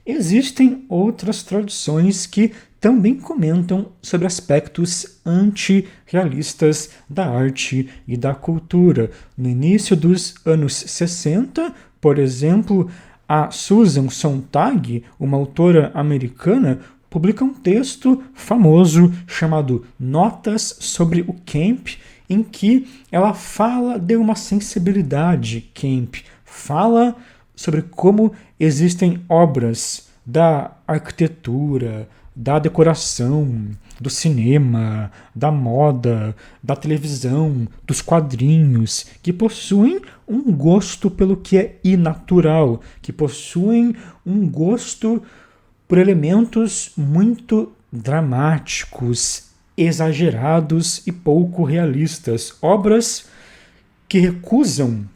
existem outras tradições que também comentam sobre aspectos antirrealistas da arte e da cultura. No início dos anos 60, por exemplo, a Susan Sontag, uma autora americana, publica um texto famoso chamado Notas sobre o Camp, em que ela fala de uma sensibilidade camp, fala sobre como existem obras da arquitetura, da decoração, do cinema, da moda, da televisão, dos quadrinhos, que possuem um gosto pelo que é inatural, que possuem um gosto por elementos muito dramáticos, exagerados e pouco realistas. Obras que recusam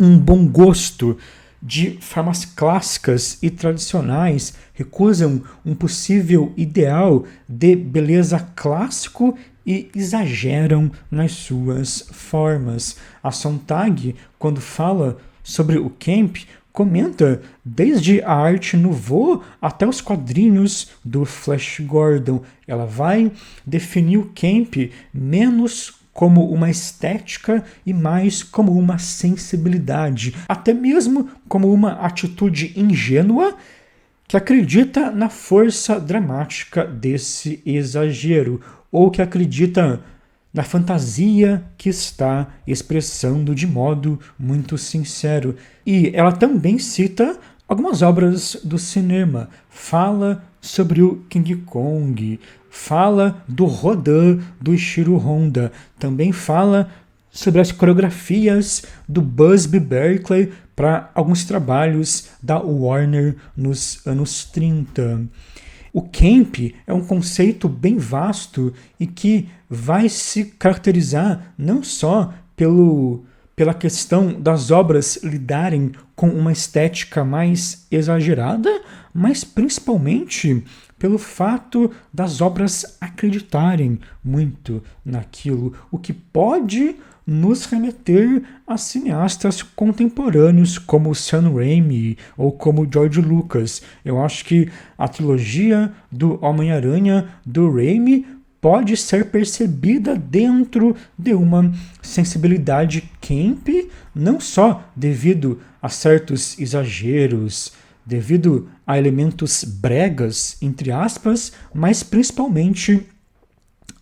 um bom gosto de formas clássicas e tradicionais, recusam um possível ideal de beleza clássico e exageram nas suas formas. A Sontag, quando fala sobre o camp, comenta desde a arte nouveau até os quadrinhos do Flash Gordon. Ela vai definir o camp menos como uma estética e mais como uma sensibilidade, até mesmo como uma atitude ingênua que acredita na força dramática desse exagero, ou que acredita na fantasia que está expressando de modo muito sincero. E ela também cita algumas obras do cinema, fala sobre o King Kong, fala do Rodin, do Ishiro Honda, também fala sobre as coreografias do Busby Berkeley para alguns trabalhos da Warner nos anos 30. O camp é um conceito bem vasto e que vai se caracterizar não só pela questão das obras lidarem com uma estética mais exagerada, mas principalmente pelo fato das obras acreditarem muito naquilo, o que pode nos remeter a cineastas contemporâneos como Sam Raimi ou como George Lucas. Eu acho que a trilogia do Homem-Aranha do Raimi pode ser percebida dentro de uma sensibilidade camp, não só devido a certos exageros, devido a elementos bregas, entre aspas, mas principalmente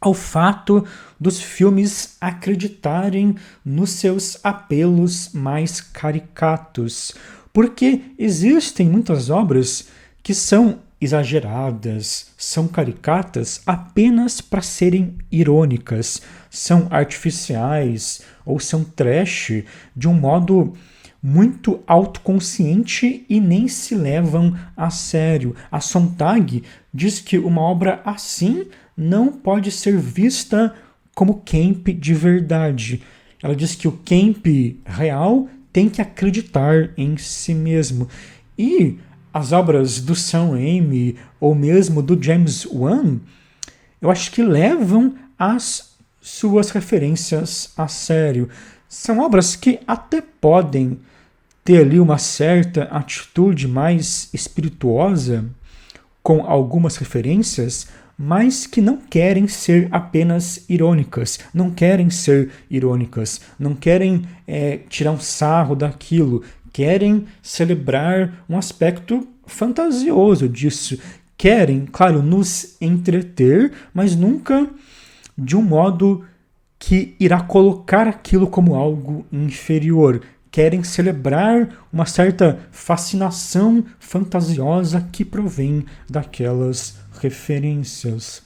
ao fato dos filmes acreditarem nos seus apelos mais caricatos. Porque existem muitas obras que são exageradas, são caricatas apenas para serem irônicas, são artificiais ou são trash de um modo muito autoconsciente e nem se levam a sério. A Sontag diz que uma obra assim não pode ser vista como camp de verdade. Ela diz que o camp real tem que acreditar em si mesmo. E as obras do Sam Raimi ou mesmo do James Wan, eu acho que levam as suas referências a sério. São obras que até podem ter ali uma certa atitude mais espirituosa, com algumas referências, mas que não querem ser apenas irônicas, não querem tirar um sarro daquilo, querem celebrar um aspecto fantasioso disso, querem, claro, nos entreter, mas nunca de um modo que irá colocar aquilo como algo inferior. Querem celebrar uma certa fascinação fantasiosa que provém daquelas referências.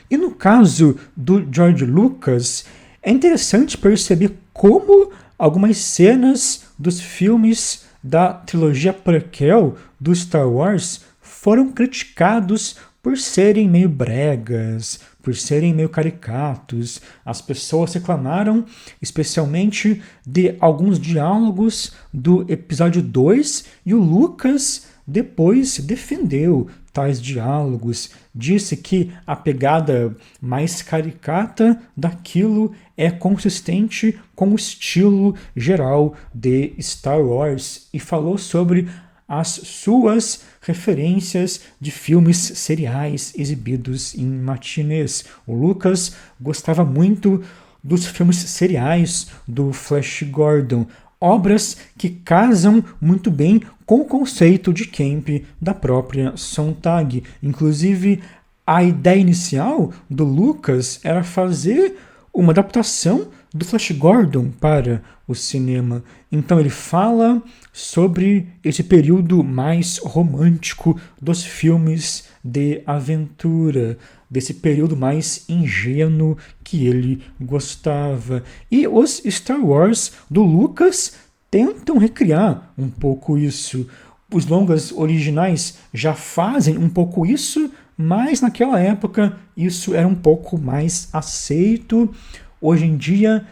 E no caso do George Lucas, é interessante perceber como algumas cenas dos filmes da trilogia prequel do Star Wars foram criticados por serem meio bregas, por serem meio caricatos. As pessoas reclamaram especialmente de alguns diálogos do episódio 2 e o Lucas depois defendeu tais diálogos, disse que a pegada mais caricata daquilo é consistente com o estilo geral de Star Wars e falou sobre as suas referências de filmes seriais exibidos em matinês. O Lucas gostava muito dos filmes seriais do Flash Gordon, obras que casam muito bem com o conceito de camp da própria Sontag. Inclusive, a ideia inicial do Lucas era fazer uma adaptação do Flash Gordon para o cinema. Então ele fala sobre esse período mais romântico dos filmes de aventura, desse período mais ingênuo que ele gostava. E os Star Wars do Lucas tentam recriar um pouco isso. Os longas originais já fazem um pouco isso, mas naquela época isso era um pouco mais aceito. Hoje em dia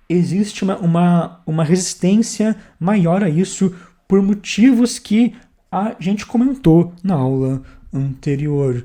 existe uma resistência maior a isso por motivos que a gente comentou na aula anterior.